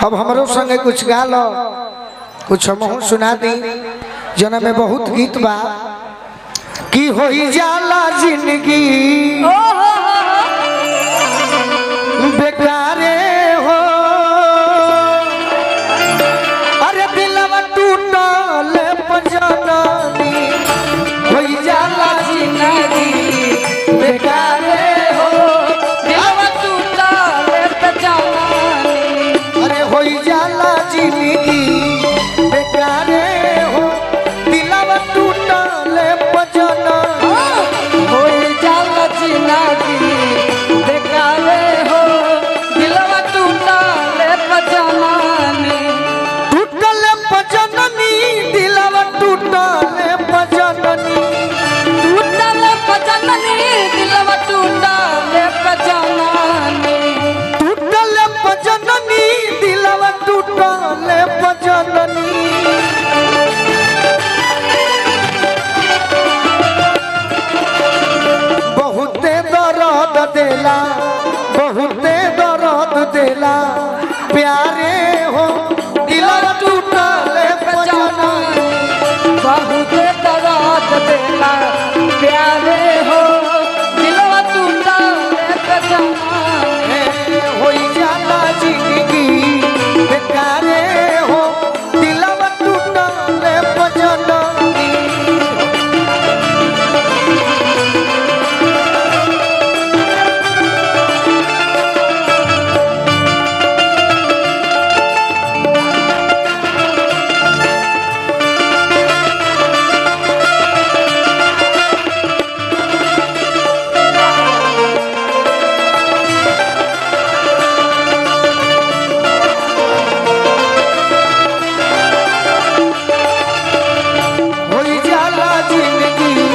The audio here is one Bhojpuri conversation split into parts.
अब हमरो संगे कुछ गा लो, कुछ हमहू सुना दी। जना में बहुत गीत बा कि होई जाला जिंदगी बेकारे हो, अरे दिलवा टूटल पजननी होई जाला जिंदगी बेकारे हो, दिलवा टूटल पजननी अरे होई जाला जिंदगी बेकारे हो, दिलवा टूटल पजननी होई जाला जिंदगी बेकारे हो, दिलवा टूटल पजननी टूटल पजननी दिलवा टूटल पजननी टूटल पजननी दिलवा टूटल पजननी टूटल पजननी दिलवा टूटल पजननी बहुते दर्द देला बहुते दर्द देला प्यारे हो, दिलवा टूटल पजननी बहुत दर्द देला प्यारे हो, दिलवा टूटल पजननी होई जाला जिंदगी बेकारे हो, दिलवा टूटल पजननी होई जाला जिंदगी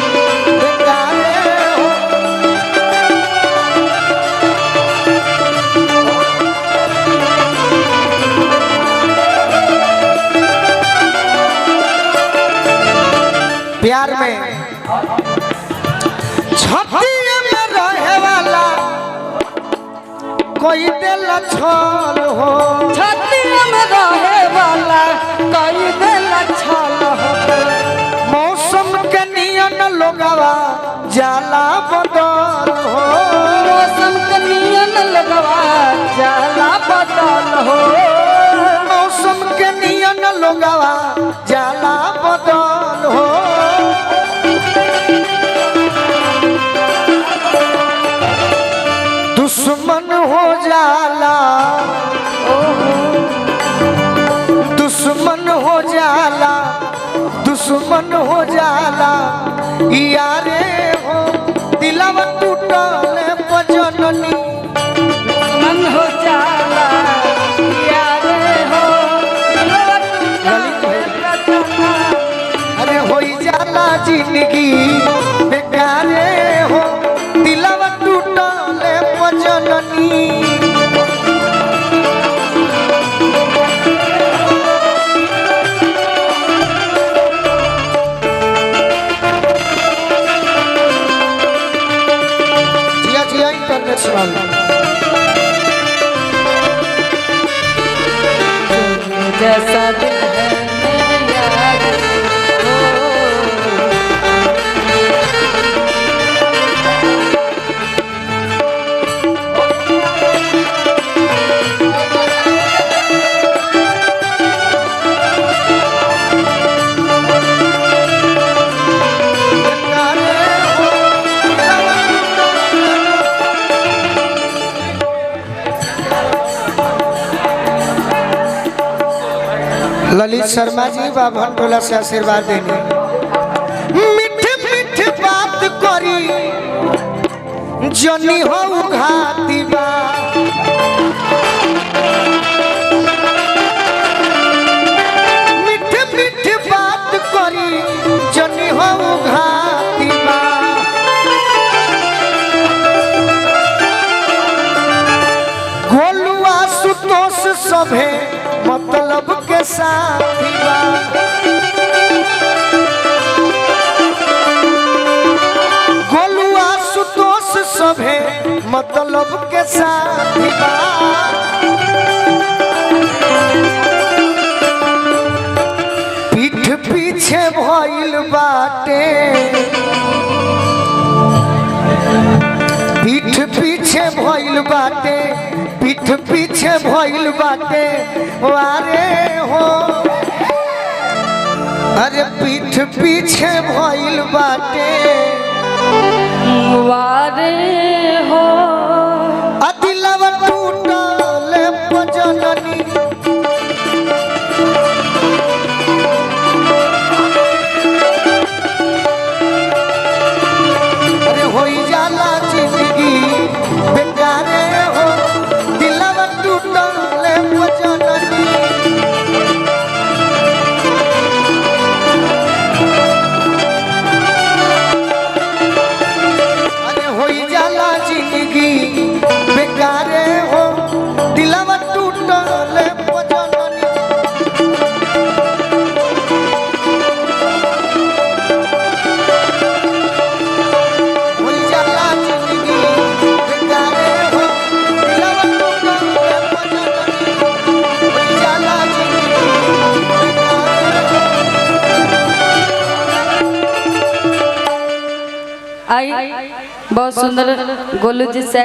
बेकारे हो, प्यार में छतिए में रहे वाला कोई दिल छल हो, छतिया में रहे वाला कई दिल छल हो, मौसम के नियन लोगवा जाला बदल हो, मौसम के नियन लगवा जाला बदल हो, मौसम के नियन लोगवा जाला बदल हो, दुश्मन हो जाला दुश्मन हो जाला दुश्मन हो जाला यारे हो, दिलवा टूटल पजननी मन हो जाला यारे हो, दिलवा टूटल पजननी अरे होई जाला जिंदगी बेकारे हो, दिलवा टूटल पजननी जिया जिया इंटरनेशनल जैसा दिल है मेरे यार हो, ललित शर्मा जी बाभन टोला से आशीर्वाद देने मीठे मीठे बात करी जनी हो घाती बा, मीठे मीठे बात करी जनी हो घाती बा, गोलुआ सुतोष सभे मतलब के साथी बा, गोलुआ सुतोष सभे मतलब के साथी बा, पीछे भइल बाटे पीठ पीछे भइल बाटे पीठ पीछे भइल बाटे वारे हो अरे पीठ पीछे भइल बाटे वारे हो दिलवा टूटल पजननी अरे होई जाला जिंदगी बेकारे हो दिलवा टूटल पजननी अरे होई जाला जिंदगी बेकारे हो दिलवा टूटल पजननी होई जाला जिंदगी बेकारे हो दिलवा टूटल पजननी होई जाला जिंदगी बेकारे हो आई बहुत सुंदर गोलू जी से